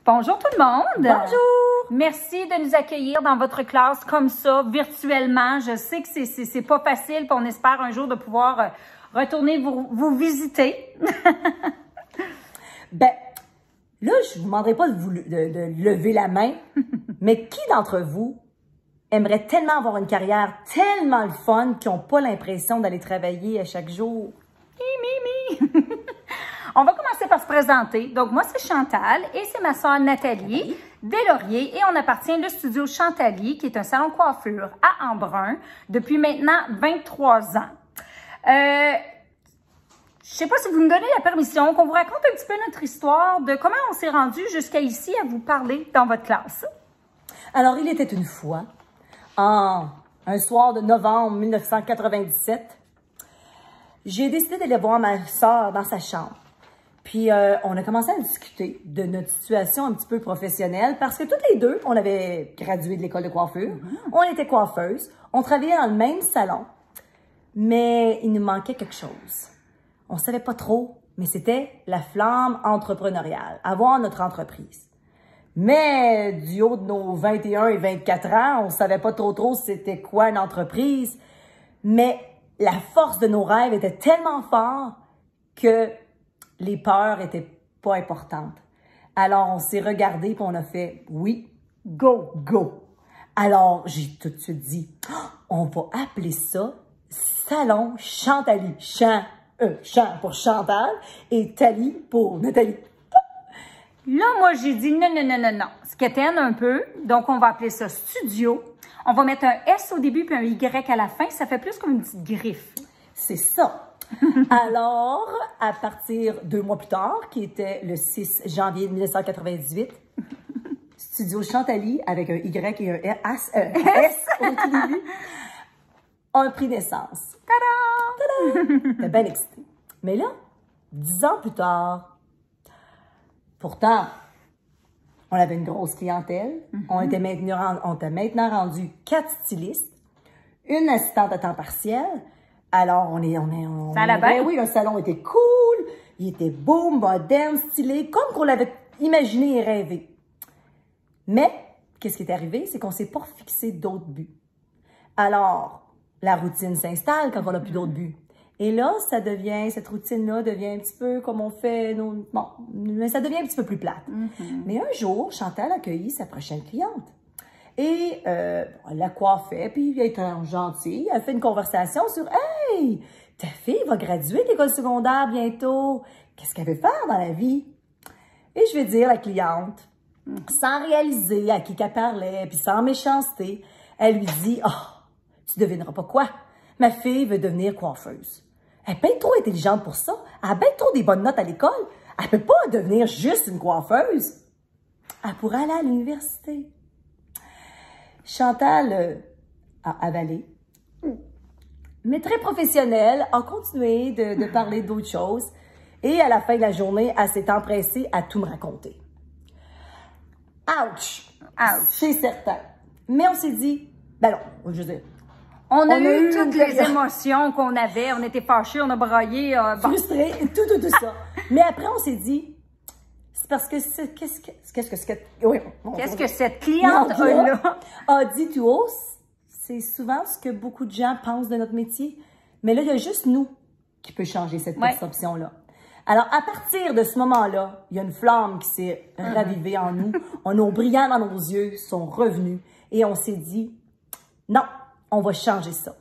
Bonjour tout le monde! Bonjour! Merci de nous accueillir dans votre classe comme ça, virtuellement. Je sais que c'est pas facile, puis on espère un jour de pouvoir retourner vous visiter. Ben, là, je vous demanderai pas de lever la main, mais qui d'entre vous aimerait tellement avoir une carrière tellement le fun qu'ils n'ont pas l'impression d'aller travailler à chaque jour? On va commencer par se présenter. Donc, moi, c'est Chantal et c'est ma soeur Nathalie Deslauriers et on appartient au studio Chantali, qui est un salon de coiffure à Embrun depuis maintenant 23 ans. Je sais pas si vous me donnez la permission qu'on vous raconte un petit peu notre histoire de comment on s'est rendu jusqu'à ici à vous parler dans votre classe. Alors, il était une fois, un soir de novembre 1997, j'ai décidé d'aller voir ma soeur dans sa chambre. Puis, on a commencé à discuter de notre situation un petit peu professionnelle parce que toutes les deux, on avait gradué de l'école de coiffure, on était coiffeuses, on travaillait dans le même salon, mais il nous manquait quelque chose. On savait pas trop, mais c'était la flamme entrepreneuriale, avoir notre entreprise. Mais du haut de nos 21 et 24 ans, on savait pas trop c'était quoi une entreprise, mais la force de nos rêves était tellement forte que les peurs étaient pas importantes. Alors, on s'est regardé et on a fait « Oui, go, go ». Alors, j'ai tout de suite dit « On va appeler ça Salon Chantali ». Chant pour Chantal et Tali pour Nathalie. Là, moi, j'ai dit non. Sketen un peu. Donc, on va appeler ça studio. On va mettre un S au début puis un Y à la fin. Ça fait plus comme une petite griffe. C'est ça. Alors, à partir 2 mois plus tard, qui était le 6 janvier 1998, Studio Chantali, avec un Y et un S au tout début, a pris naissance. Tada! J'étais bien excitée. Mais là, 10 ans plus tard, pourtant, on avait une grosse clientèle. On était maintenant rendu 4 stylistes, une assistante à temps partiel. Alors, ça allait bien? Oui, le salon était cool, il était beau, moderne, stylé, comme qu'on l'avait imaginé et rêvé. Mais, qu'est-ce qui est arrivé? C'est qu'on s'est pas fixé d'autres buts. Alors, la routine s'installe quand on n'a plus d'autres buts. Et là, cette routine-là devient un petit peu comme on fait mais ça devient un petit peu plus plate. Mais un jour, Chantal a accueilli sa prochaine cliente. Et elle la coiffait, puis elle était gentille. Elle fait une conversation sur « Hey, ta fille va graduer de l'école secondaire bientôt. Qu'est-ce qu'elle veut faire dans la vie? » Et je vais dire, la cliente, sans réaliser à qui qu'elle parlait, puis sans méchanceté, elle lui dit « Oh, tu devineras pas quoi? Ma fille veut devenir coiffeuse. Elle est bien trop intelligente pour ça. Elle a bien trop des bonnes notes à l'école. Elle peut pas devenir juste une coiffeuse. Elle pourrait aller à l'université. » Chantal a avalé, mais très professionnelle, a continué de parler d'autres choses. Et à la fin de la journée, elle s'est empressée à tout me raconter. Ouch! C'est certain. Mais on s'est dit, ben non, je veux dire, on a eu toutes les émotions qu'on avait. On était fâchés, on a braillé. Frustrés, tout ça. Mais après, on s'est dit, c'est parce que qu'est-ce que cette cliente-là a dit tout haut, c'est souvent ce que beaucoup de gens pensent de notre métier. Mais là, il y a juste nous qui peut changer cette perception-là. Alors, à partir de ce moment-là, il y a une flamme qui s'est ravivée en nous. Nos brillants dans nos yeux sont revenus. Et on s'est dit, non, on va changer ça.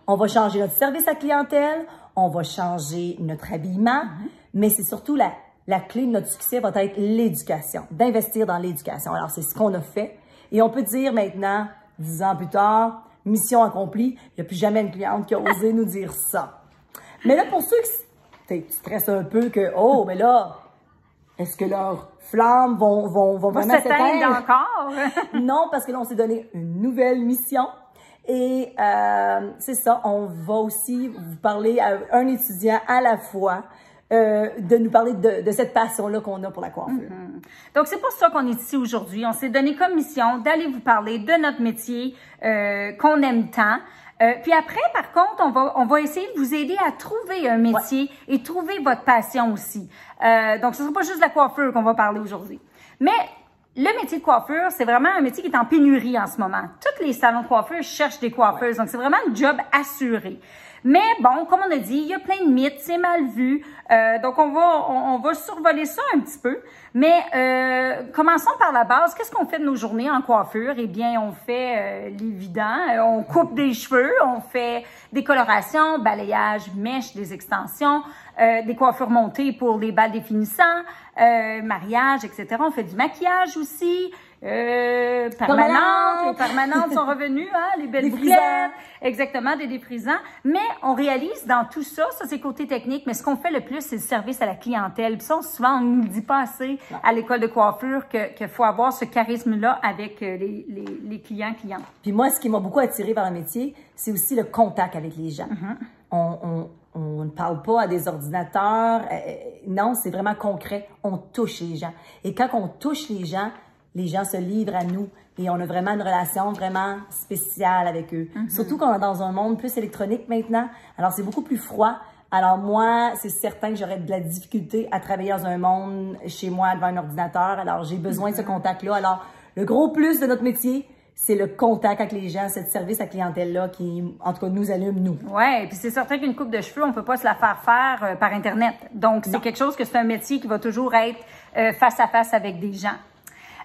On va changer notre service à clientèle, on va changer notre habillement, mais c'est surtout la clé de notre succès va être l'éducation, d'investir dans l'éducation. Alors, c'est ce qu'on a fait. Et on peut dire maintenant, 10 ans plus tard, mission accomplie, il n'y a plus jamais une cliente qui a osé nous dire ça. Mais là, pour ceux qui stressent un peu que, oh, mais là, est-ce que leurs flammes vont vraiment s'éteindre encore? Non, parce que là, on s'est donné une nouvelle mission. Et c'est ça, on va aussi vous parler à un étudiant à la fois, de nous parler de cette passion-là qu'on a pour la coiffure. Donc, c'est pour ça qu'on est ici aujourd'hui. On s'est donné comme mission d'aller vous parler de notre métier qu'on aime tant. Puis après, par contre, on va essayer de vous aider à trouver un métier et trouver votre passion aussi. Donc, ce ne sera pas juste de la coiffure qu'on va parler aujourd'hui. Mais le métier de coiffure, c'est vraiment un métier qui est en pénurie en ce moment. Tous les salons de coiffure cherchent des coiffeuses, donc c'est vraiment un job assuré. Mais bon, comme on a dit, il y a plein de mythes, c'est mal vu, donc on va survoler ça un petit peu. Mais commençons par la base. Qu'est-ce qu'on fait de nos journées en coiffure? Eh bien, on fait l'évident, on coupe des cheveux, on fait des colorations, balayage, mèches, des extensions, des coiffures montées pour les bals définissants, mariage, etc. On fait du maquillage aussi. Permanentes, les permanentes sont revenues, hein, les belles bouclettes, exactement, des défrisants. Mais on réalise dans tout ça, ça c'est côté technique, mais ce qu'on fait le plus, c'est le service à la clientèle. Puis ça, souvent, on ne nous dit pas assez à l'école de coiffure qu'il faut avoir ce charisme-là avec les clients. Puis moi, ce qui m'a beaucoup attiré vers le métier, c'est aussi le contact avec les gens. On ne parle pas à des ordinateurs. Non, c'est vraiment concret. On touche les gens. Et quand on touche les gens se livrent à nous et on a vraiment une relation vraiment spéciale avec eux. Surtout quand on est dans un monde plus électronique maintenant. Alors, c'est beaucoup plus froid. Alors, moi, c'est certain que j'aurais de la difficulté à travailler dans un monde chez moi devant un ordinateur. Alors, j'ai besoin de ce contact-là. Alors, le gros plus de notre métier, c'est le contact avec les gens, ce service à clientèle-là qui, en tout cas, nous allume, nous. Ouais, et puis c'est certain qu'une coupe de cheveux, on peut pas se la faire faire par Internet. Donc, c'est quelque chose que c'est un métier qui va toujours être face à face avec des gens.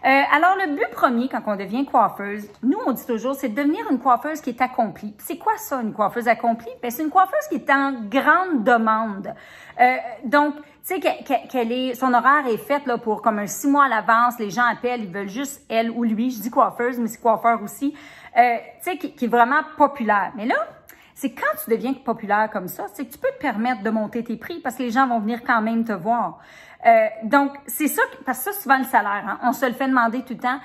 Alors, le but premier, quand on devient coiffeuse, nous, on dit toujours, c'est de devenir une coiffeuse qui est accomplie. C'est quoi ça, une coiffeuse accomplie? Ben, c'est une coiffeuse qui est en grande demande. Donc, tu sais, son horaire est fait là, pour comme un 6 mois à l'avance. Les gens appellent, ils veulent juste elle ou lui. Je dis coiffeuse, mais c'est coiffeur aussi. Tu sais, qui est vraiment populaire. Mais là, c'est quand tu deviens populaire comme ça, c'est que tu peux te permettre de monter tes prix parce que les gens vont venir quand même te voir. Donc, c'est ça, parce que ça, souvent, le salaire, hein, on se le fait demander tout le temps.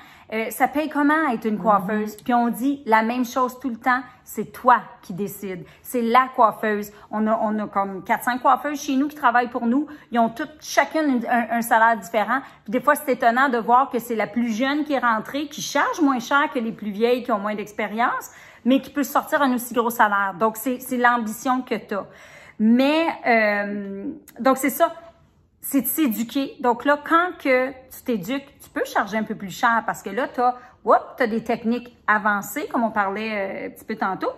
Ça paye comment être une coiffeuse? Puis on dit la même chose tout le temps, c'est toi qui décides. C'est la coiffeuse. On a comme 400 coiffeuses chez nous qui travaillent pour nous. Ils ont toutes, chacune un salaire différent. Puis des fois, c'est étonnant de voir que c'est la plus jeune qui est rentrée, qui charge moins cher que les plus vieilles qui ont moins d'expérience, mais qui peut sortir un aussi gros salaire. Donc, c'est l'ambition que tu as. Mais, donc c'est ça. C'est de s'éduquer. Donc là, quand que tu t'éduques, tu peux charger un peu plus cher parce que là, tu as des techniques avancées, comme on parlait un petit peu tantôt.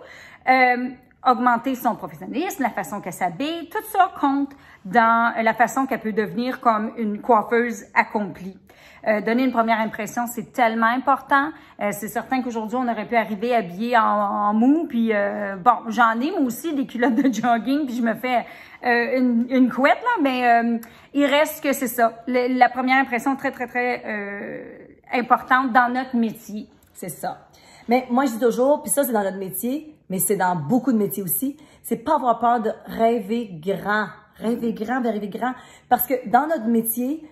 Augmenter son professionnalisme, la façon qu'elle s'habille, tout ça compte dans la façon qu'elle peut devenir comme une coiffeuse accomplie. Donner une première impression, c'est tellement important. C'est certain qu'aujourd'hui, on aurait pu arriver habillé en mou, puis bon, j'en ai moi aussi des culottes de jogging, puis je me fais une couette, là, mais il reste que c'est ça. La première impression très, très, très importante dans notre métier. C'est ça. Mais moi, je dis toujours, puis ça, c'est dans notre métier, mais c'est dans beaucoup de métiers aussi, c'est pas avoir peur de rêver grand. Rêver grand. Parce que dans notre métier,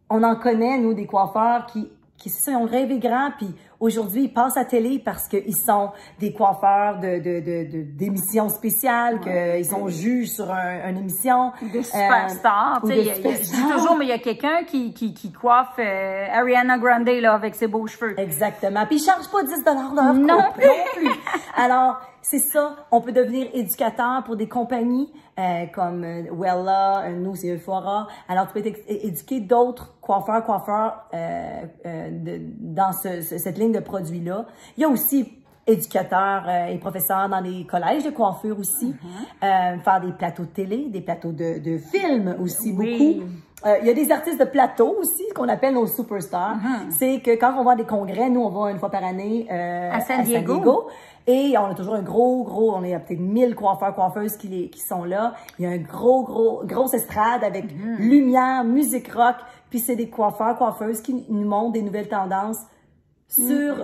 on en connaît, nous, des coiffeurs qui c'est ça, ils ont rêvé grand, puis aujourd'hui, ils passent à télé parce qu'ils sont des coiffeurs d'émissions spéciales, qu'ils sont juges sur une émission. Des superstars. Je dis toujours, mais il y a quelqu'un qui coiffe Ariana Grande là, avec ses beaux cheveux. Exactement. Puis ils chargent pas 10 $ l'heure. Non plus. Alors, c'est ça, on peut devenir éducateur pour des compagnies comme Wella, nous c'est Euphoria. Alors, tu peux éduquer d'autres coiffeurs dans cette ligne de produits-là. Il y a aussi éducateurs et professeurs dans les collèges de coiffure aussi. Faire des plateaux de télé, des plateaux de films aussi, beaucoup. Il y a des artistes de plateau aussi, qu'on appelle nos superstars. C'est que quand on va à des congrès, nous, on va une fois par année à San Diego. Et on a toujours un on est à peut-être 1000 coiffeuses qui sont là. Il y a un grosse estrade avec lumière, musique rock. Puis c'est des coiffeuses qui nous montrent des nouvelles tendances sur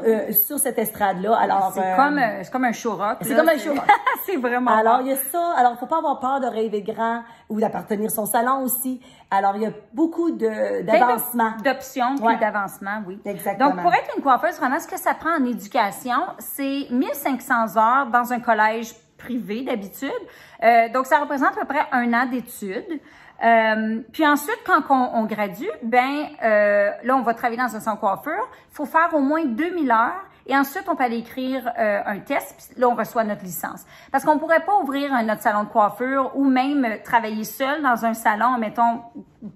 cette estrade-là. Alors, c'est comme un show rock. C'est comme un show rock. C'est vraiment. Alors, il y a ça. Alors, faut pas avoir peur de rêver grand ou d'appartenir son salon aussi. Alors, il y a beaucoup d'avancement. D'options puis d'avancement, oui. Exactement. Donc, pour être une coiffeuse, vraiment, ce que ça prend en éducation, c'est 1500 heures dans un collège privé d'habitude. Donc, ça représente à peu près 1 an d'études. Puis ensuite, quand on gradue, là, on va travailler dans un salon de coiffure. Il faut faire au moins 2000 heures et ensuite, on peut aller écrire un test, puis là, on reçoit notre licence. Parce qu'on pourrait pas ouvrir notre salon de coiffure ou même travailler seul dans un salon, mettons,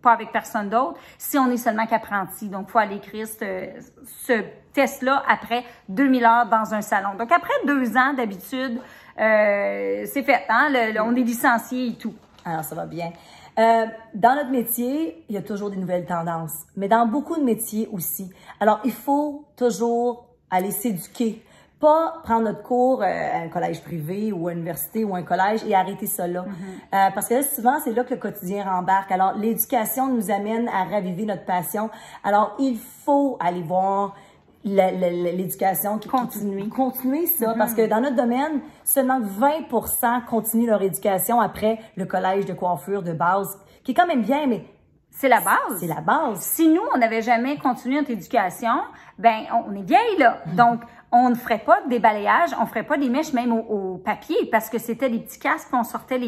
pas avec personne d'autre, si on est seulement qu'apprenti. Donc, il faut aller écrire ce test-là après 2000 heures dans un salon. Donc, après 2 ans d'habitude, c'est fait, hein? On est licencié et tout. Alors, ça va bien. Dans notre métier, il y a toujours des nouvelles tendances, mais dans beaucoup de métiers aussi. Alors, il faut toujours aller s'éduquer. Pas prendre notre cours à un collège privé ou à l'université ou à un collège et arrêter ça là. Parce que là, souvent, c'est là que le quotidien rembarque. Alors, l'éducation nous amène à raviver notre passion. Alors, il faut aller voir l'éducation qui continuer ça, parce que dans notre domaine, seulement 20% continuent leur éducation après le collège de coiffure de base, qui est quand même bien, mais c'est la base. C'est la base. Si nous, on n'avait jamais continué notre éducation, ben on est vieille là. Donc, on ne ferait pas des balayages, on ferait pas des mèches même au papier parce que c'était des petits casques qu'on sortait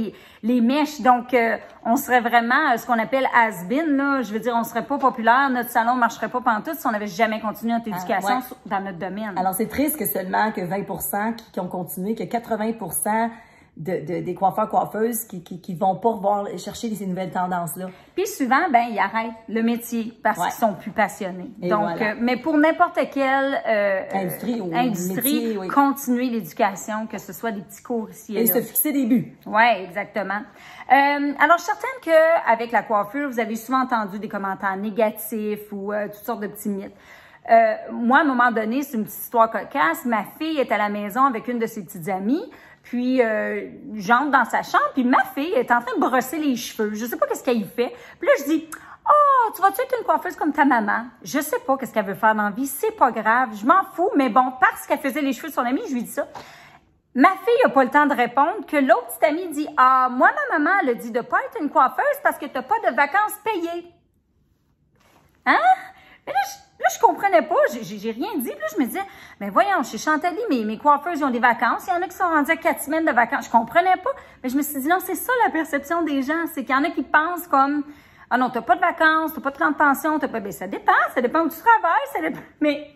les mèches. Donc, on serait vraiment ce qu'on appelle has-been, là. Je veux dire, on serait pas populaire, notre salon marcherait pas pantoute si on n'avait jamais continué notre éducation dans notre domaine. Alors, c'est triste que seulement que 20% qui ont continué, que 80% des coiffeurs-coiffeuses qui vont pas revoir chercher ces nouvelles tendances-là. Puis souvent, ben ils arrêtent le métier parce qu'ils sont plus passionnés. Et donc, voilà. mais pour n'importe quelle industrie, métier, continuer l'éducation, que ce soit des petits cours ici et là. Et se fixer des buts. Oui, exactement. Alors, je suis certaine qu'avec la coiffure, vous avez souvent entendu des commentaires négatifs ou toutes sortes de petits mythes. Moi, à un moment donné, c'est une petite histoire cocasse. Ma fille est à la maison avec une de ses petites amies. Puis, j'entre dans sa chambre, puis ma fille est en train de brosser les cheveux. Je sais pas qu'est-ce qu'elle y fait. Puis là, je dis, « Oh, tu vas-tu être une coiffeuse comme ta maman? » Je sais pas qu'est-ce qu'elle veut faire dans la vie. C'est pas grave. Je m'en fous. Mais bon, parce qu'elle faisait les cheveux de son amie, je lui dis ça. Ma fille n'a pas le temps de répondre que l'autre petite amie dit, « Ah, moi, ma maman, elle a dit de pas être une coiffeuse parce que t'as pas de vacances payées. » Hein? Mais là, je comprenais pas, j'ai rien dit. Puis là, je me disais, mais voyons, chez Chantaly, mes coiffeuses, ils ont des vacances. Il y en a qui sont rendus à 4 semaines de vacances. Je comprenais pas. Mais je me suis dit, non, c'est ça la perception des gens. C'est qu'il y en a qui pensent comme, ah non, t'as pas de vacances, t'as pas de plan de pension, t'as pas, ben ça dépend où tu travailles, ça dépend. Mais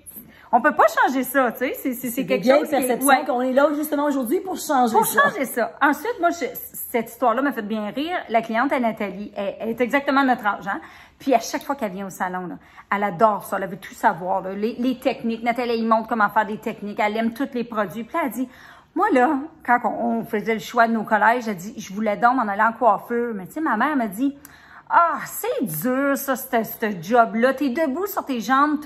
on peut pas changer ça, tu sais. C'est quelque chose perception qu'on est là justement aujourd'hui pour changer ça. Pour changer ça. Ensuite, moi, cette histoire-là m'a fait bien rire. La cliente à Nathalie, elle est exactement notre âge, hein. Puis à chaque fois qu'elle vient au salon, là, elle adore ça, elle veut tout savoir, là, les techniques. Nathalie, elle montre comment faire des techniques, elle aime tous les produits. Puis là, elle dit, moi là, quand on faisait le choix de nos collèges, elle dit, je voulais donc m'en aller en coiffeur. Mais tu sais, ma mère m'a dit, ah, c'est dur ça, ce job-là. T'es debout sur tes jambes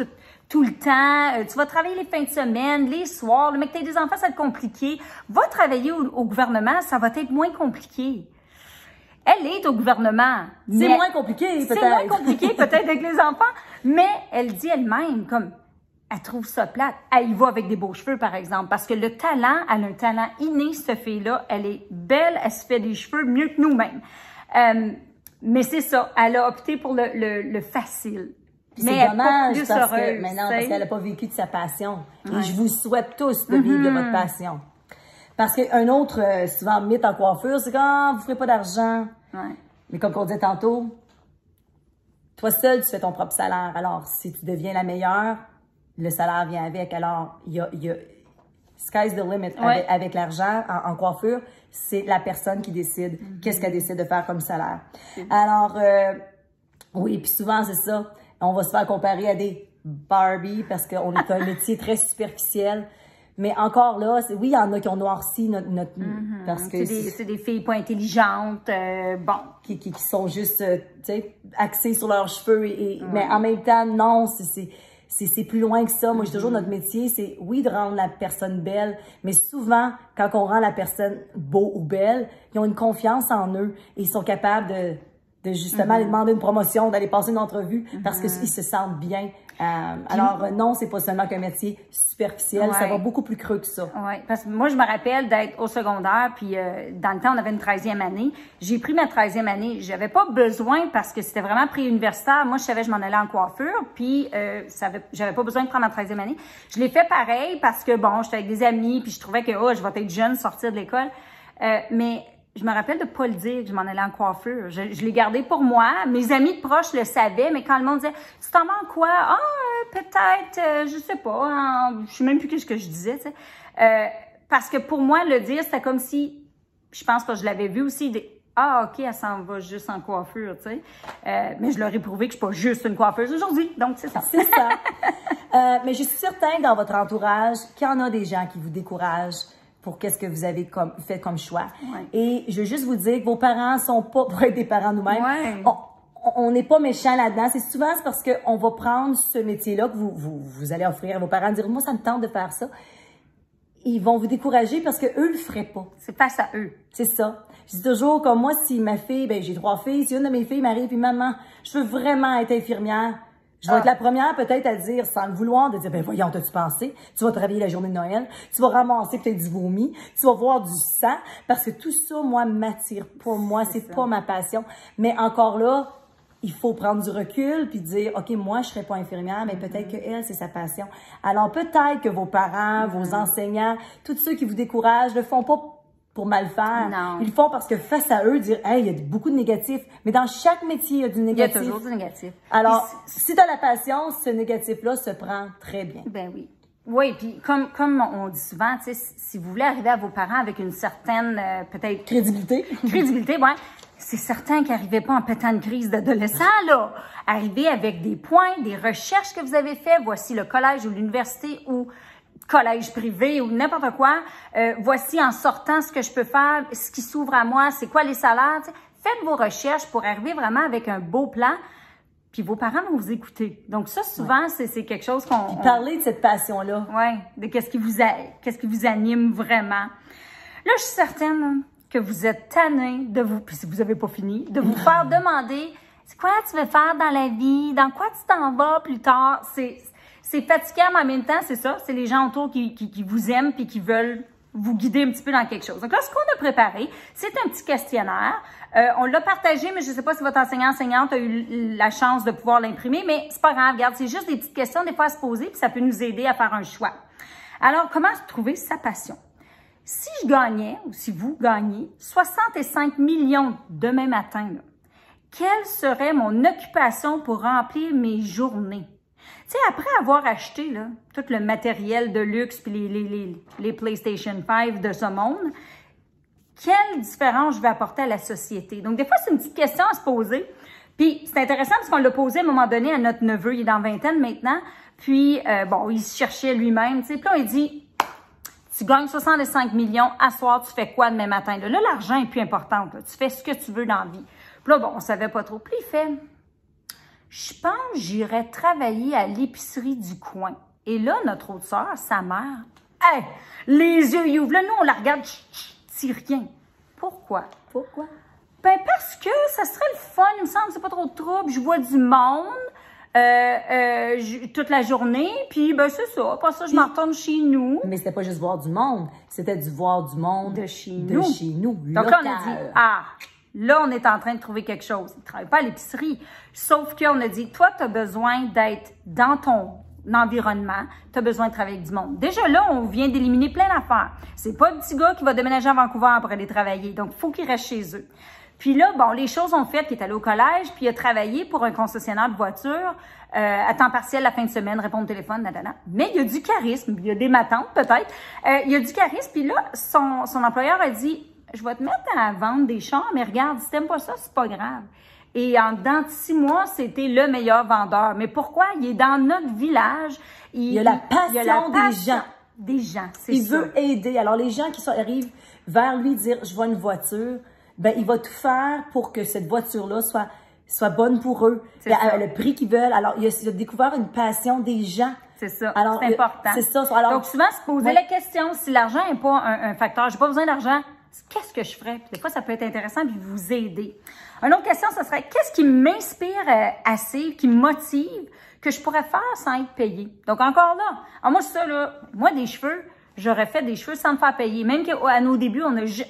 tout le temps. Tu vas travailler les fins de semaine, les soirs. Le mec, t'as des enfants, ça va être compliqué. Va travailler au gouvernement, ça va être moins compliqué. Elle est au gouvernement. C'est moins compliqué, peut-être. C'est moins compliqué, peut-être, avec les enfants. Mais elle dit elle-même, comme, elle trouve ça plate. Elle y va avec des beaux cheveux, par exemple. Parce que le talent, elle a un talent inné, cette fille-là. Elle est belle, elle se fait des cheveux mieux que nous-mêmes. Mais c'est ça. Elle a opté pour le facile. C'est dommage parce qu'elle n'a pas vécu de sa passion. Et je vous souhaite tous de vivre de votre passion. Parce qu'un autre, souvent, mythe en coiffure, c'est quand vous ne ferez pas d'argent. Mais comme on disait tantôt, toi seul, tu fais ton propre salaire. Alors, si tu deviens la meilleure, le salaire vient avec. Alors, il y a sky's the limit avec l'argent en coiffure. C'est la personne qui décide qu'est-ce qu'elle décide de faire comme salaire. Alors, oui, puis souvent, c'est ça. On va se faire comparer à des Barbie parce qu'on est un métier très superficiel. Mais encore là, oui, il y en a qui ont noirci notre parce que c'est des filles pas intelligentes, bon, qui sont juste, tu sais, axées sur leurs cheveux mais en même temps, non, c'est plus loin que ça. Moi, je dis toujours, notre métier, c'est oui de rendre la personne belle, mais souvent, quand on rend la personne beau ou belle, ils ont une confiance en eux et ils sont capables de justement aller demander une promotion, d'aller passer une entrevue parce qu'ils se sentent bien. Alors non, c'est pas seulement qu'un métier superficiel, ça va beaucoup plus creux que ça. Oui, parce que moi, je me rappelle d'être au secondaire, puis dans le temps, on avait une 13e année. J'ai pris ma 13e année. J'avais pas besoin parce que c'était vraiment pré-universitaire. Moi, je savais que je m'en allais en coiffure, puis j'avais pas besoin de prendre ma 13e année. Je l'ai fait pareil parce que, bon, j'étais avec des amis, puis je trouvais que, je vais être jeune, sortir de l'école. Mais je me rappelle de pas le dire que je m'en allais en coiffure. Je l'ai gardé pour moi. Mes amis proches le savaient, mais quand le monde disait « Tu t'en vas en quoi? » « Ah, peut-être, je sais pas, je sais même plus ce que je disais, tu sais. Parce que pour moi, le dire, c'était comme si, je pense que je l'avais vu aussi, ah, OK, elle s'en va juste en coiffure, tu sais. Mais je leur ai prouvé que je suis pas juste une coiffeuse aujourd'hui, donc c'est ça. C'est ça. Mais je suis certaine dans votre entourage qu'il y en a des gens qui vous découragent pour qu'est-ce que vous avez fait comme choix. Ouais. Et je veux juste vous dire que vos parents sont pas pour être des parents nous-mêmes. Ouais. On n'est pas méchants là-dedans. C'est parce qu'on va prendre ce métier-là que vous allez offrir à vos parents, dire, moi, ça me tente de faire ça. Ils vont vous décourager parce que eux le feraient pas. C'est face à eux. C'est ça. Je dis toujours, comme moi, si ma fille, ben j'ai 3 filles, si une de mes filles m'arrive, puis maman, je veux vraiment être infirmière, je vais être la première peut-être à dire, sans le vouloir, de dire, ben voyons, t'as-tu pensé? Tu vas travailler la journée de Noël, tu vas ramasser peut-être du vomi, tu vas voir du sang, parce que tout ça, moi, m'attire pas. Moi, c'est pas ma passion. Mais encore là, il faut prendre du recul puis dire, OK, moi, je serais pas infirmière, mais peut-être que elle, c'est sa passion. Alors, peut-être que vos parents, vos enseignants, tous ceux qui vous découragent, le font pas pour mal faire. Non. Ils le font parce que face à eux, dire, hey, il y a beaucoup de négatifs. Mais dans chaque métier, il y a du négatif. Il y a toujours du négatif. Alors, si tu as la passion, ce négatif-là se prend très bien. Ben oui. Oui, puis comme on dit souvent, tu sais, si vous voulez arriver à vos parents avec une certaine, peut-être... Crédibilité. Crédibilité, ouais. C'est certain qu'arrivez pas en pétant une crise d'adolescent, là. Arrivez avec des points, des recherches que vous avez faites. Voici le collège ou l'université ou collège privé ou n'importe quoi. Voici en sortant ce que je peux faire, ce qui s'ouvre à moi, c'est quoi les salaires. T'sais. Faites vos recherches pour arriver vraiment avec un beau plan. Puis vos parents vont vous écouter. Donc ça, souvent, c'est quelque chose qu'on... Puis parler de cette passion-là. Oui, de qu'est-ce qui vous anime vraiment. Là, je suis certaine là, que vous êtes tannés de vous, puis si vous n'avez pas fini, de vous faire demander, c'est quoi tu veux faire dans la vie? Dans quoi tu t'en vas plus tard? C'est fatigant, mais en même temps, c'est ça. C'est les gens autour qui vous aiment puis qui veulent vous guider un petit peu dans quelque chose. Donc là, ce qu'on a préparé, c'est un petit questionnaire. On l'a partagé, mais je ne sais pas si votre enseignante a eu la chance de pouvoir l'imprimer, mais c'est pas grave. Regarde, c'est juste des petites questions des fois à se poser, puis ça peut nous aider à faire un choix. Alors, comment trouver sa passion? Si je gagnais, ou si vous gagnez, 65 millions demain matin, là, quelle serait mon occupation pour remplir mes journées? Tu sais, après avoir acheté là, tout le matériel de luxe puis les PlayStation 5 de ce monde, quelle différence je vais apporter à la société? Donc, des fois, c'est une petite question à se poser. Puis, c'est intéressant parce qu'on l'a posé à un moment donné à notre neveu, il est dans vingtaine maintenant. Puis, bon, il se cherchait lui-même, tu sais. Puis là, il dit, tu gagnes 65 millions, à soir, tu fais quoi demain matin? Là, l'argent est plus important. Là. Tu fais ce que tu veux dans la vie. Puis là, bon, on savait pas trop. Puis il fait... Je pense que j'irais travailler à l'épicerie du coin. Et là, notre autre sœur, sa mère, hey, les yeux ils ouvrent. Là, nous, on la regarde, c'est rien. Pourquoi? Pourquoi? Ben, parce que ça serait le fun, il me semble, c'est pas trop de trouble. Je vois du monde toute la journée, puis ben c'est ça. Après ça, je m'en retourne chez nous. Mais c'était pas juste voir du monde, c'était du voir du monde de chez nous. Donc local. là, on a dit, ah... Là, on est en train de trouver quelque chose. Il ne travaille pas à l'épicerie. Sauf qu'on a dit, toi, tu as besoin d'être dans ton environnement. Tu as besoin de travailler avec du monde. Déjà là, on vient d'éliminer plein d'affaires. C'est pas le petit gars qui va déménager à Vancouver pour aller travailler. Donc, il faut qu'il reste chez eux. Puis là, bon, les choses ont fait qu'il est allé au collège, puis il a travaillé pour un concessionnaire de voitures à temps partiel la fin de semaine, répondre au téléphone, nanana. Mais il y a du charisme. Il y a des matantes, peut-être. Il y a du charisme. Puis là, son employeur a dit... Je vais te mettre à vendre des chars, mais regarde, si t'aimes pas ça, c'est pas grave. Et en dedans de 6 mois, c'était le meilleur vendeur. Mais pourquoi? Il est dans notre village. Il y a la passion des gens. Des gens, c'est ça. Il veut aider. Alors, les gens qui arrivent vers lui dire, je vois une voiture, ben, il va tout faire pour que cette voiture-là soit bonne pour eux. Le prix qu'ils veulent. Alors, il a découvert une passion des gens. C'est ça, c'est important. C'est ça. Alors, donc, souvent, se poser la question, si l'argent n'est pas un facteur, j'ai pas besoin d'argent, qu'est-ce que je ferais? Puis des fois, ça peut être intéressant puis vous aider. Une autre question, ce serait, qu'est-ce qui m'inspire assez, qui me motive, que je pourrais faire sans être payé? Donc, encore là, alors moi, ça, là, moi, des cheveux, j'aurais fait des cheveux sans me faire payer. Même qu'à nos débuts,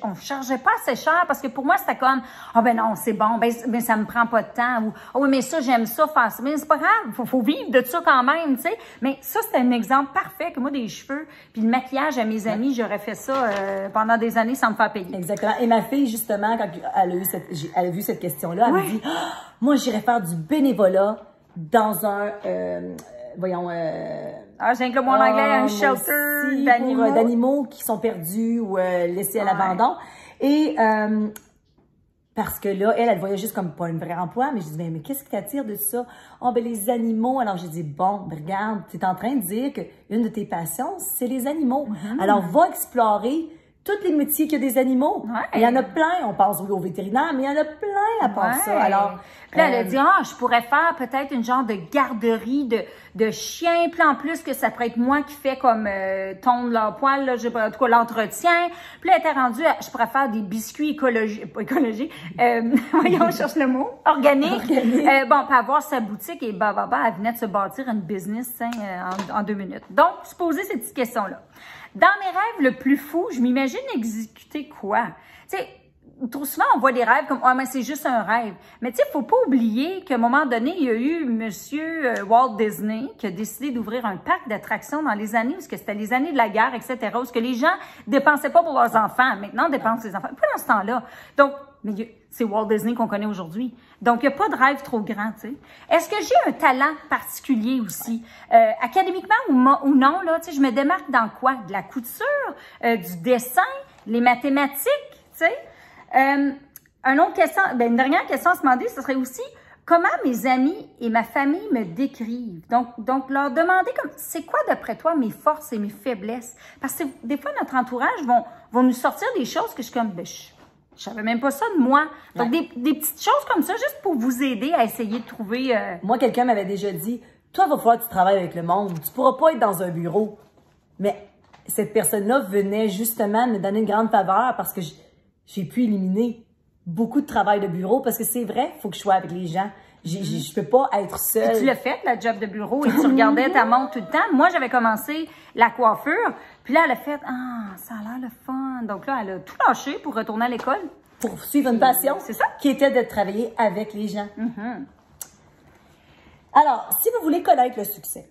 on chargeait pas assez cher parce que pour moi, c'était comme, ah ben non, c'est bon, ben ça me prend pas de temps. Ou, oh oui, mais ça, j'aime ça, faire ça. Mais c'est pas grave, faut vivre de ça quand même, tu sais. Mais ça, c'était un exemple parfait que moi, des cheveux, puis le maquillage à mes amis, j'aurais fait ça pendant des années sans me faire payer. Exactement. Et ma fille, justement, quand elle a vu cette question-là, elle me dit, oh, moi, j'irais faire du bénévolat dans un voyons... Ah, j'ai inclus mon anglais, un shelter d'animaux. D'animaux qui sont perdus ou laissés à l'abandon. Et parce que là, elle voyait juste comme pas un vrai emploi, mais je dis, mais qu'est-ce qui t'attire de ça? Oh, ben les animaux. Alors, j'ai dit, bon, ben, regarde, tu es en train de dire que une de tes passions, c'est les animaux. Alors, va explorer tous les métiers qu'il y a des animaux. Il y en a plein. On pense aux vétérinaires, mais il y en a plein à part ça. Alors, puis là, elle a dit, je pourrais faire peut-être une genre de garderie de chiens. Puis en plus, que ça pourrait être moi qui fais comme tondre leurs poils, là, en tout cas, l'entretien. Puis là, elle était rendue, je pourrais faire des biscuits écologiques, pas écologiques, voyons, on cherche le mot, organiques. Bon, puis avoir sa boutique et elle venait de se bâtir une business en 2 minutes. Donc, se poser ces petites questions-là. Dans mes rêves le plus fou, je m'imagine exécuter quoi? Tu sais, trop souvent, on voit des rêves comme « Ah, mais c'est juste un rêve ». Mais tu sais, faut pas oublier qu'à un moment donné, il y a eu monsieur Walt Disney qui a décidé d'ouvrir un parc d'attractions dans les années où c'était les années de la guerre, etc., où ce que les gens dépensaient pas pour leurs enfants. Maintenant, on dépense les enfants. Pas dans ce temps-là. Donc, mais c'est Walt Disney qu'on connaît aujourd'hui. Donc, il n'y a pas de rêve trop grand, tu sais. Est-ce que j'ai un talent particulier aussi? Académiquement ou non, là, tu sais, je me démarque dans quoi? De la couture, du dessin, les mathématiques, tu sais. Une dernière question à se demander, ce serait aussi comment mes amis et ma famille me décrivent. Donc leur demander comme c'est quoi d'après toi mes forces et mes faiblesses? Parce que des fois, notre entourage vont nous sortir des choses que je suis comme, je savais même pas ça de moi. Donc, des petites choses comme ça, juste pour vous aider à essayer de trouver... Moi, quelqu'un m'avait déjà dit, toi, il va falloir que tu travailles avec le monde. Tu pourras pas être dans un bureau. Mais cette personne-là venait justement me donner une grande faveur parce que j'ai pu éliminer beaucoup de travail de bureau parce que c'est vrai, il faut que je sois avec les gens. Je peux pas être seule. Et tu l'as fait, la job de bureau, et tu regardais ta montre tout le temps. Moi, j'avais commencé la coiffure, puis là, elle a fait « Ah, ça a l'air le fun ». Donc là, elle a tout lâché pour retourner à l'école. Pour suivre une passion, c'est ça, qui était de travailler avec les gens. Alors, si vous voulez connaître le succès,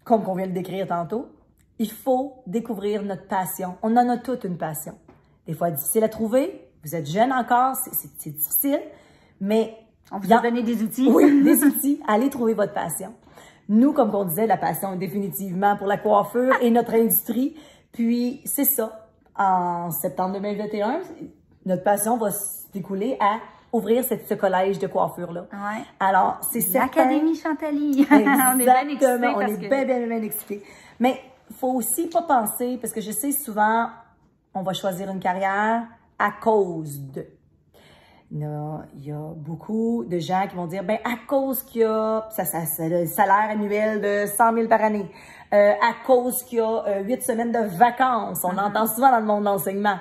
comme on vient de décrire tantôt, il faut découvrir notre passion. On en a toute une passion. Des fois, difficile à trouver. Vous êtes jeune encore, c'est difficile, mais... On vous a donné des outils. Oui, des outils. Allez trouver votre passion. Nous, comme on disait, la passion est définitivement pour la coiffure et notre industrie. Puis, c'est ça. En septembre 2021, notre passion va se découler à ouvrir ce collège de coiffure-là. Ouais. Alors, c'est certain. L'Académie Chantaly. Exactement. On est bien excités. On est bien excités. Mais, il faut aussi pas penser, parce que je sais souvent, on va choisir une carrière à cause de... Il y a beaucoup de gens qui vont dire, à cause qu'il y a le salaire annuel de 100 000 par année, à cause qu'il y a 8 semaines de vacances. On l'entend souvent dans le monde de l'enseignement.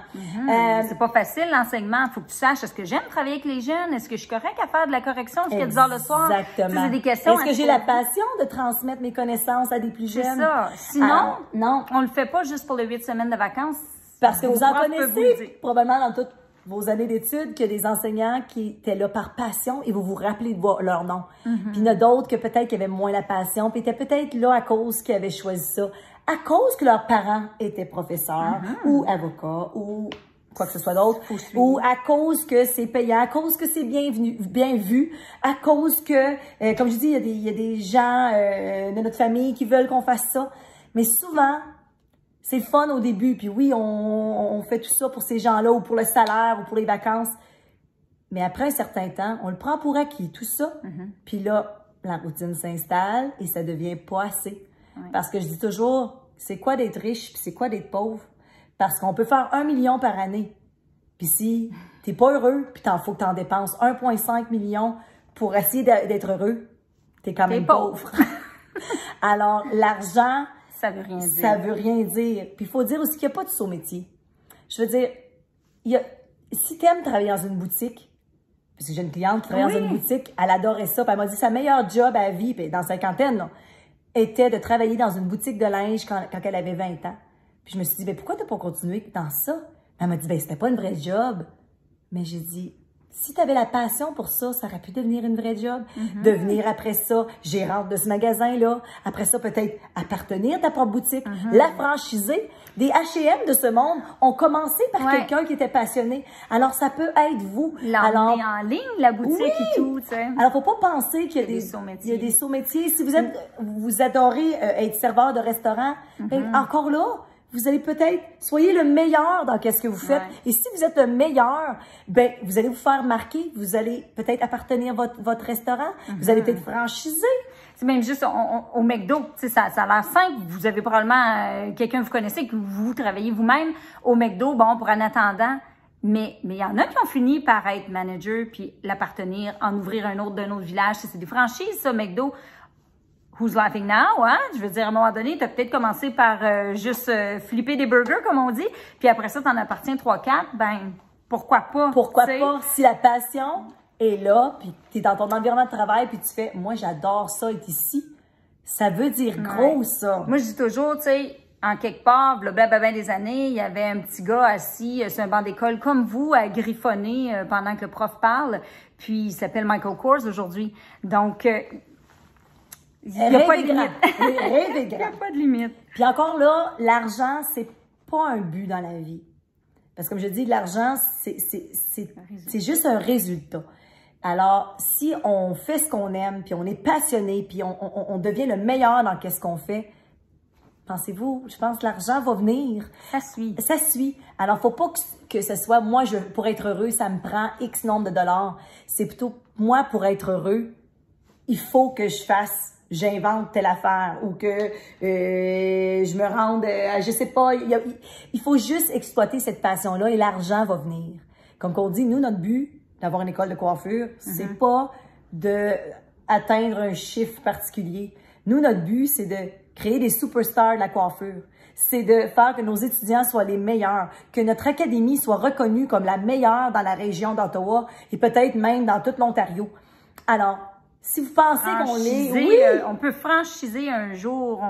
C'est pas facile, l'enseignement. Il faut que tu saches, est-ce que j'aime travailler avec les jeunes? Est-ce que je suis correcte à faire de la correction jusqu'à 10 heures le soir? Exactement. C'est des questions. Est-ce que j'ai la passion de transmettre mes connaissances à des plus jeunes? C'est ça. Sinon, non. On le fait pas juste pour les 8 semaines de vacances. Parce que vous en connaissez probablement dans toutes vos années d'études, qu'il y a des enseignants qui étaient là par passion et vous vous rappelez de leur nom. Puis il y en a d'autres que peut-être qui avaient moins la passion, puis étaient peut-être là à cause qu'ils avaient choisi ça, à cause que leurs parents étaient professeurs ou avocats ou quoi que ce soit d'autre, ou à cause que c'est payant, à cause que c'est bien vu, à cause que, comme je dis, il y a des gens de notre famille qui veulent qu'on fasse ça. Mais souvent, c'est le fun au début, puis oui, on fait tout ça pour ces gens-là, ou pour le salaire, ou pour les vacances. Mais après un certain temps, on le prend pour acquis, tout ça. Puis là, la routine s'installe et ça devient pas assez. Parce que je dis toujours, c'est quoi d'être riche, puis c'est quoi d'être pauvre? Parce qu'on peut faire 1 million par année. Puis si t'es pas heureux, puis faut que t'en dépenses 1,5 million pour essayer d'être heureux, t'es quand même pauvre. Alors, l'argent... Ça veut rien dire. Ça veut rien dire. Puis il faut dire aussi qu'il n'y a pas de saut métier. Je veux dire, si tu aimes travailler dans une boutique, parce que j'ai une cliente qui travaille dans une boutique, elle adorait ça, puis elle m'a dit sa meilleure job à vie, puis dans la cinquantaine, là, était de travailler dans une boutique de linge quand elle avait 20 ans. Puis je me suis dit, pourquoi tu n'as pas continué dans ça? Elle m'a dit, c'était pas une vraie job. Mais j'ai dit, Si tu avais la passion pour ça, ça aurait pu devenir une vraie job. Devenir après ça gérante de ce magasin-là. Après ça, peut-être appartenir à ta propre boutique. La franchiser. Des H&M de ce monde ont commencé par quelqu'un qui était passionné. Alors, ça peut être vous. L'emmener en ligne, la boutique et tout, tu sais. Alors, faut pas penser qu'il y a des sauts-métiers. Il y a des sauts-métiers. Si vous êtes, vous adorez être serveur de restaurant, ben, encore là, vous allez peut-être, soyez le meilleur dans qu'est-ce que vous faites. Et si vous êtes le meilleur, ben, vous allez vous faire marquer. Vous allez peut-être appartenir à votre restaurant. Vous allez peut-être franchiser. C'est même juste au McDo, tu sais, ça a l'air simple. Vous avez probablement quelqu'un que vous connaissez, que vous travaillez vous-même au McDo, bon, pour un attendant. Mais il y en a qui ont fini par être manager puis l'appartenir, en ouvrir un autre d'un autre village. C'est des franchises, ça, McDo. Who's laughing now, hein? Je veux dire, à un moment donné, tu as peut-être commencé par juste flipper des burgers, comme on dit, puis après ça, t'en appartiens 3-4, ben, pourquoi pas? Pourquoi pas? Si la passion est là, puis tu es dans ton environnement de travail, puis tu fais, moi, j'adore ça, être ici, ça veut dire gros, ça. Moi, je dis toujours, tu sais, en quelque part, blablabla des années, il y avait un petit gars assis sur un banc d'école comme vous, à griffonner pendant que le prof parle, puis il s'appelle Michael Kors aujourd'hui. Donc, il n'y a pas de limite. Il n'y a pas de limite. Puis encore là, l'argent, c'est pas un but dans la vie. Parce que comme je dis, l'argent, c'est juste un résultat. Alors, si on fait ce qu'on aime, puis on est passionné, puis on devient le meilleur dans ce qu'on fait, pensez-vous, je pense que l'argent va venir. Ça suit. Ça suit. Alors, faut pas que ce soit, moi, pour être heureux, ça me prend X nombre de dollars. C'est plutôt, moi, pour être heureux, il faut que j'invente telle affaire ou que je me rende, je sais pas, il faut juste exploiter cette passion-là et l'argent va venir. Comme qu'on dit, nous, notre but d'avoir une école de coiffure, c'est pas d'atteindre un chiffre particulier. Nous, notre but, c'est de créer des superstars de la coiffure. C'est de faire que nos étudiants soient les meilleurs, que notre académie soit reconnue comme la meilleure dans la région d'Ottawa et peut-être même dans tout l'Ontario. Alors, si vous pensez qu'on est... Oui, on peut franchiser un jour,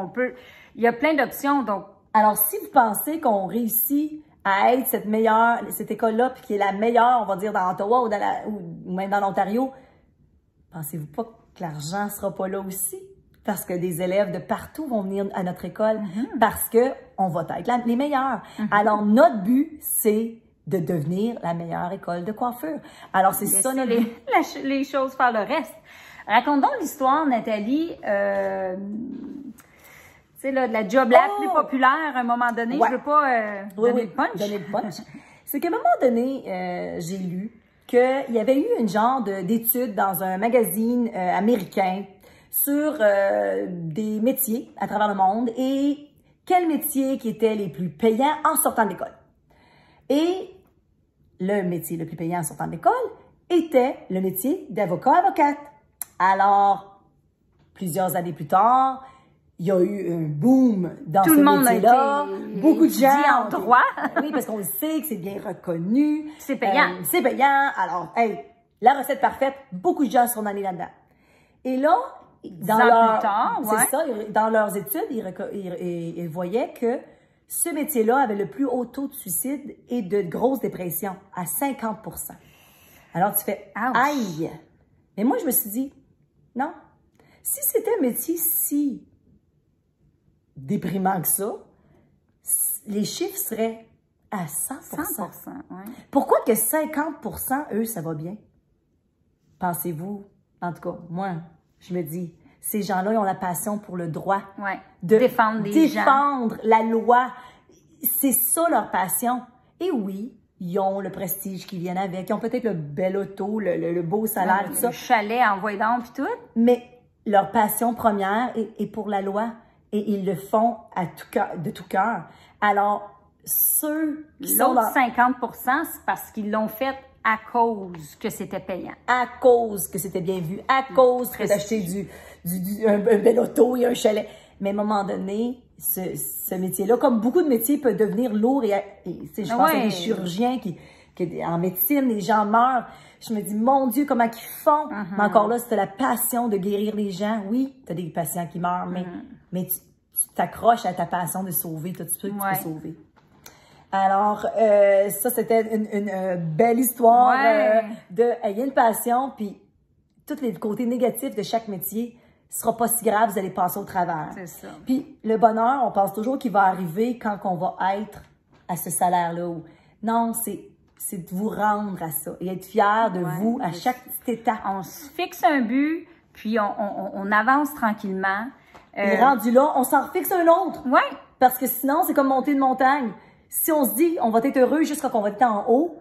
il y a plein d'options, donc... Alors, si vous pensez qu'on réussit à être cette école-là, puis qui est la meilleure, on va dire, dans Ottawa ou même dans l'Ontario, pensez-vous pas que l'argent sera pas là aussi? Parce que des élèves de partout vont venir à notre école, parce que on va être les meilleurs. Alors, notre but, c'est de devenir la meilleure école de coiffure. Alors, c'est ça notre but. Les choses faire le reste. Raconte donc l'histoire, Nathalie, tu sais, là, de la job la plus populaire à un moment donné. Je veux pas donner le punch. Donner le punch. C'est qu'à un moment donné, j'ai lu qu'il y avait eu une genre d'étude dans un magazine américain sur des métiers à travers le monde et quels métiers qui étaient les plus payants en sortant de l'école. Et le métier le plus payant en sortant de l'école était le métier d'avocat-avocate. Alors, plusieurs années plus tard, il y a eu un boom dans ce métier-là. Beaucoup de gens en droit. Oui, parce qu'on le sait que c'est bien reconnu. C'est payant. C'est payant. Alors, hey, la recette parfaite, beaucoup de gens sont allés là-dedans. Et là, dans leurs études, ils voyaient que ce métier-là avait le plus haut taux de suicide et de grosse dépression, à 50%. Alors, tu fais, aïe! Mais moi, je me suis dit, non. Si c'était un métier si déprimant que ça, les chiffres seraient à 100%. 100%, ouais. Pourquoi que 50%, eux, ça va bien? Pensez-vous? En tout cas, moi, je me dis, ces gens-là, ils ont la passion pour le droit. Ouais. De défendre la loi. C'est ça leur passion. Et oui, ils ont le prestige qui vient avec. Ils ont peut-être le bel auto, le beau salaire, tout ça. Le chalet en voyant puis tout. Mais leur passion première est pour la loi. Et ils le font de tout cœur. Alors, ceux qui sont l'autre 50%, c'est parce qu'ils l'ont fait à cause que c'était payant. À cause que c'était bien vu. À cause que d'acheter un bel auto et un chalet. Mais à un moment donné, ce métier-là, comme beaucoup de métiers, peut devenir lourd. Je pense à des chirurgiens en médecine, les gens meurent. Je me dis, mon Dieu, comment ils font? Mais encore là, c'était la passion de guérir les gens. Oui, tu as des patients qui meurent, mais tu t'accroches à ta passion de sauver. Tu peux sauver. Alors, ça, c'était une belle histoire de ayez une passion, puis tous les côtés négatifs de chaque métier, ce sera pas si grave, vous allez passer au travers. C'est ça. Puis le bonheur, on pense toujours qu'il va arriver quand on va être à ce salaire-là. Non, c'est de vous rendre à ça et être fier de vous à chaque petite étape. On se fixe un but, puis on avance tranquillement. Et rendu là, on s'en fixe un autre. Oui. Parce que sinon, c'est comme monter une montagne. Si on se dit, on va être heureux jusqu'à qu'on va être en haut,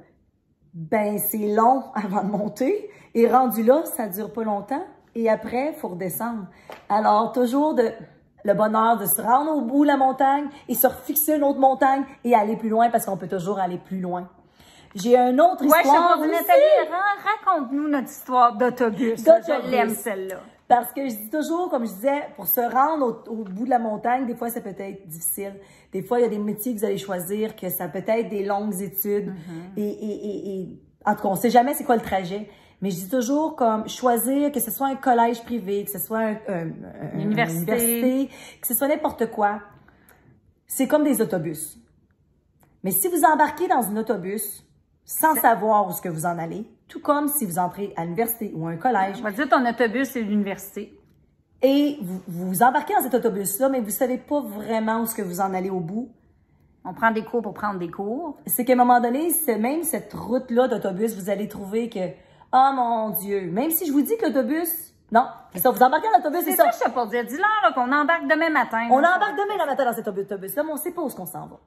ben c'est long avant de monter. Et rendu là, ça dure pas longtemps. Et après, il faut redescendre. Alors, toujours le bonheur de se rendre au bout de la montagne et se refixer une autre montagne et aller plus loin parce qu'on peut toujours aller plus loin. J'ai une autre histoire. Ouais, Nathalie, raconte-nous notre histoire d'autobus. Je l'aime, celle-là. Parce que je dis toujours, comme je disais, pour se rendre au bout de la montagne, des fois, ça peut être difficile. Des fois, il y a des métiers que vous allez choisir, que ça peut être des longues études. Et en tout cas, on ne sait jamais c'est quoi le trajet. Mais je dis toujours comme choisir que ce soit un collège privé, que ce soit une université, que ce soit n'importe quoi. C'est comme des autobus. Mais si vous embarquez dans un autobus sans savoir où est-ce que vous en allez, tout comme si vous entrez à l'université ou à un collège. On va dire ton autobus, c'est l'université. Et vous embarquez dans cet autobus-là, mais vous ne savez pas vraiment où est-ce que vous en allez au bout. On prend des cours pour prendre des cours. C'est qu'à un moment donné, même cette route-là d'autobus, vous allez trouver que oh mon Dieu! Même si je vous dis que l'autobus... Non, c'est ça, vous embarquez dans l'autobus, c'est ça. C'est ça, je te pour dire. Dis-leur qu'on embarque demain matin. On embarque demain matin dans cet autobus-là, mais on ne sait pas où est-ce qu'on s'en va.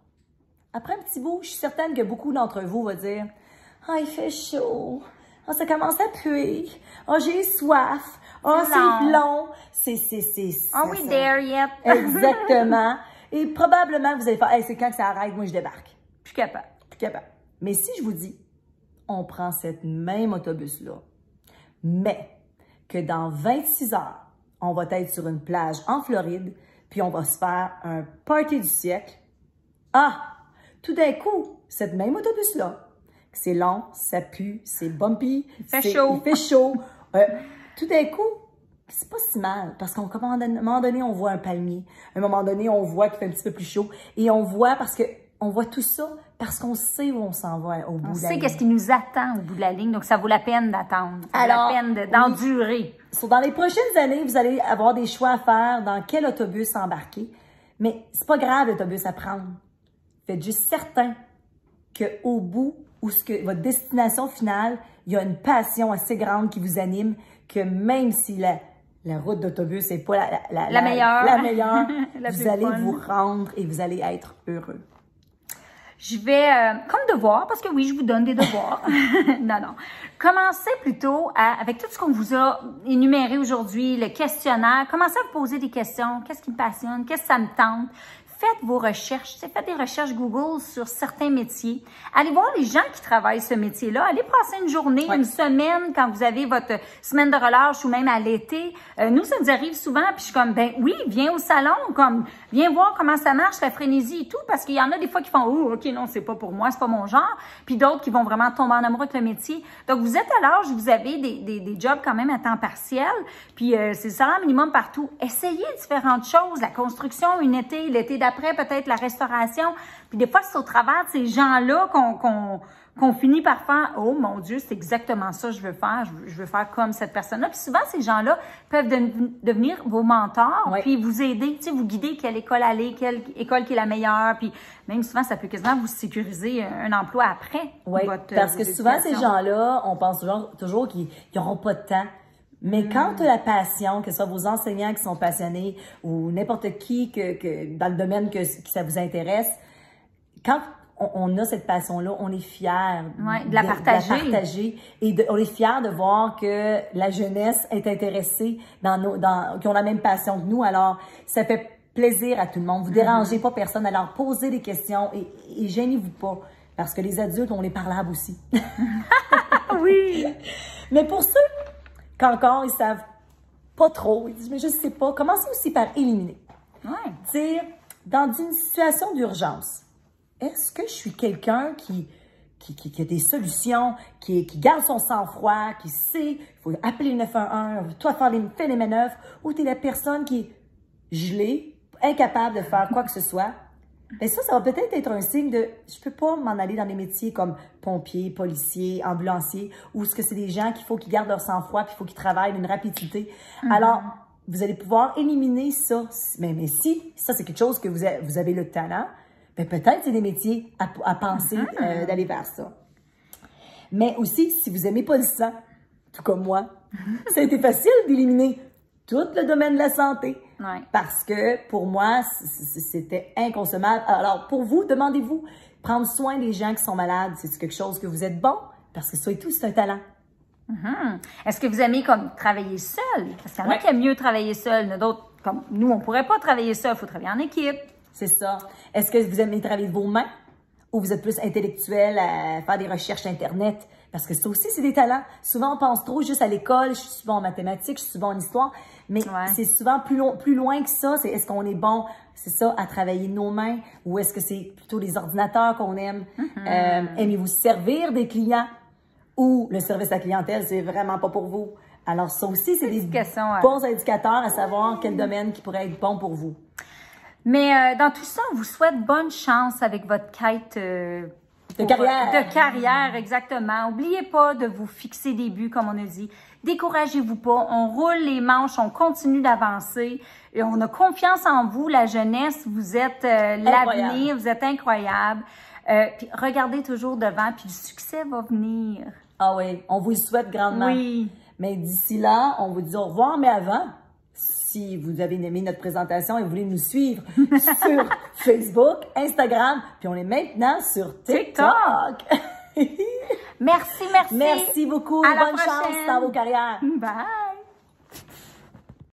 Après un petit bout, je suis certaine que beaucoup d'entre vous vont dire « Ah, il fait chaud. Ah, ça commence à puer. Ah, j'ai soif. Ah, c'est long. » Are we there yet? Exactement. Et probablement, vous allez faire hey, « c'est quand que ça arrête? Moi, je débarque. » Plus capable. Plus capable. Mais si je vous dis on prend cette même autobus-là, mais que dans 26 heures, on va être sur une plage en Floride, puis on va se faire un party du siècle. Ah! Tout d'un coup, cette même autobus-là, c'est long, ça pue, c'est bumpy, il fait chaud. Tout d'un coup, c'est pas si mal, parce qu'à un moment donné, on voit un palmier. À un moment donné, on voit qu'il fait un petit peu plus chaud. Et on voit on voit tout ça parce qu'on sait où on s'en va au bout de la ligne. On sait qu'est-ce qui nous attend au bout de la ligne, donc ça vaut la peine d'attendre. Ça vaut la peine d'endurer. Dans les prochaines années, vous allez avoir des choix à faire dans quel autobus embarquer. Mais c'est pas grave l'autobus à prendre. Faites juste certain qu'au bout, ou votre destination finale, il y a une passion assez grande qui vous anime, que même si la route d'autobus n'est pas la meilleure, vous allez vous rendre et vous allez être heureux. Je vais, comme devoir, parce que oui, je vous donne des devoirs. Non. Commencez plutôt avec tout ce qu'on vous a énuméré aujourd'hui, le questionnaire, commencez à vous poser des questions. Qu'est-ce qui me passionne? Qu'est-ce que ça me tente? Faites vos recherches, faites des recherches Google sur certains métiers. Allez voir les gens qui travaillent ce métier-là. Allez passer une journée, une semaine, quand vous avez votre semaine de relâche ou même à l'été. Nous, ça nous arrive souvent, puis je suis comme, ben oui, viens au salon, comme, viens voir comment ça marche, la frénésie et tout, parce qu'il y en a des fois qui font, oh, OK, non, c'est pas pour moi, c'est pas mon genre, puis d'autres qui vont vraiment tomber en amour avec le métier. Donc, vous êtes à l'âge où vous avez des jobs quand même à temps partiel, puis c'est le salaire minimum partout. Essayez différentes choses, la construction, une été, l'été d'après, peut-être la restauration. Puis des fois, c'est au travers de ces gens-là qu'on finit par faire « Oh mon Dieu, c'est exactement ça que je veux faire. Je veux faire comme cette personne-là. » Puis souvent, ces gens-là peuvent devenir vos mentors, puis vous aider, tu sais, vous guider quelle école aller, quelle école qui est la meilleure. Puis même souvent, ça peut quasiment vous sécuriser un emploi après. Oui, parce que souvent, ces gens-là, on pense toujours qu'ils n'auront pas de temps. Mais quand tu as la passion, que ce soit vos enseignants qui sont passionnés ou n'importe qui dans le domaine que ça vous intéresse, quand on a cette passion-là, on est fiers de la partager. Et on est fiers de voir que la jeunesse est intéressée qui ont la même passion que nous. Alors, ça fait plaisir à tout le monde. Vous dérangez pas personne. Alors, posez des questions et gênez-vous pas. Parce que les adultes, on est parlables aussi. Oui! Mais pour ceux qu'encore, ils savent pas trop, ils disent, mais je sais pas, commencez aussi par éliminer. Dire, dans une situation d'urgence, est-ce que je suis quelqu'un qui a des solutions, qui garde son sang-froid, qui sait, il faut appeler le 911, toi faire les manœuvres, ou tu es la personne qui est gelée, incapable de faire quoi que ce soit? Ben ça va peut-être être un signe de je peux pas m'en aller dans des métiers comme pompier, policier, ambulancier, où ce que c'est des gens qu'il faut qu'ils gardent leur sang-froid puis il faut qu'ils travaillent d'une rapidité. Alors, vous allez pouvoir éliminer ça. Mais si ça, c'est quelque chose que vous avez le talent, ben peut-être c'est des métiers à penser d'aller vers ça. Mais aussi, si vous aimez pas le sang, tout comme moi, ça a été facile d'éliminer tout le domaine de la santé. Ouais. Parce que pour moi, c'était inconsommable. Alors, pour vous, demandez-vous, prendre soin des gens qui sont malades, c'est quelque chose que vous êtes bon? Parce que ça et tout, c'est un talent. Est-ce que vous aimez comme travailler seul? Parce qu'il y en a qui aiment mieux travailler seul. Il y en a d'autres, comme nous, on pourrait pas travailler seul, il faut travailler en équipe. C'est ça. Est-ce que vous aimez travailler de vos mains? Ou vous êtes plus intellectuel à faire des recherches Internet? Parce que ça aussi, c'est des talents. Souvent, on pense trop juste à l'école. Je suis bon en mathématiques, je suis bon en histoire. Mais c'est souvent plus loin que ça. C'est est-ce qu'on est bon, c'est ça, à travailler nos mains? Ou est-ce que c'est plutôt les ordinateurs qu'on aime? Aimez-vous servir des clients? Ou le service à la clientèle, c'est vraiment pas pour vous? Alors, ça aussi, c'est des bons indicateurs à savoir quel domaine qui pourrait être bon pour vous. Mais dans tout ça, on vous souhaite bonne chance avec votre quête de carrière. De carrière, exactement. N'oubliez pas de vous fixer des buts, comme on a dit. Découragez-vous pas. On roule les manches, on continue d'avancer. Et on a confiance en vous, la jeunesse. Vous êtes l'avenir, vous êtes incroyable. Puis regardez toujours devant, puis le succès va venir. Ah oui, on vous le souhaite grandement. Oui. Mais d'ici là, on vous dit au revoir, mais avant... Si vous avez aimé notre présentation et vous voulez nous suivre sur Facebook, Instagram, puis on est maintenant sur TikTok. Merci. Merci beaucoup. Bonne chance dans vos carrières. Bye.